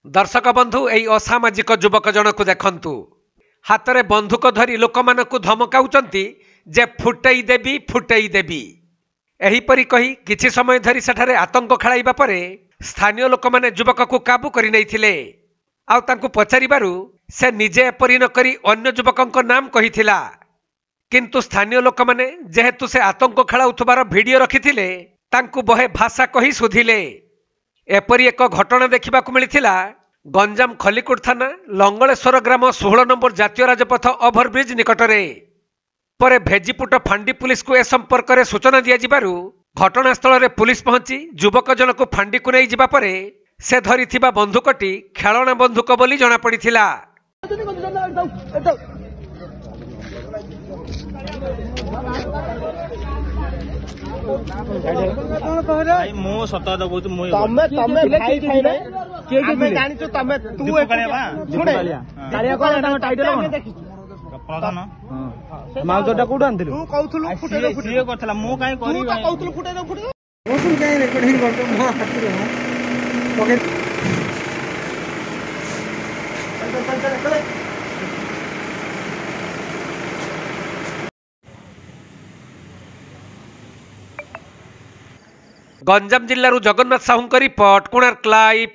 दर्शक बंधु एई असामाजिक युवक जनक देखंतु हाथ में बंधुक धरी लोक मानकु धमकाउचंती जे फुटई देवी एहीपरि कही किछि समय धरी सेठारे आतंक खेलाइबा परे स्थानीय लोक माने युवक को काबू करि नैथिले। आउ तांकु पचारिबारु से निजे एपरि न करी अन्य युवकक नाम कहिथिला, किंतु स्थानीय लोक माने जेहेतु से आतंक खेलाउथबार वीडियो रखिथिले तांकु बहे भाषा कही सुधिले। एपरी एक घटना देखा मिलता गंजाम खलिकोट थाना लंगलेश्वर ग्राम 16 नंबर जातीय राजपथ ओभरब्रिज निकटरे। पर भेजीपुट फांडी पुलिस को ए संपर्क में सूचना दिजारू घटनास्थल में पुलिस पहुंची युवक जनक फांडी को नहीं जिबा परे से धरी बंधुकटी खेलना बंधुक बोली जना पड़िथिला। माउजटा कोड आनथिलु तू कहथुलु फुटे सिए करथला मो काई करी तू कहथुलु फुटे मोसुन काई रेकॉर्डिंग करतो मो हाथरे ओके गंजाम जिल्लारू जगन्नाथ साहूंक रिपोर्ट कोणार्क लाइव।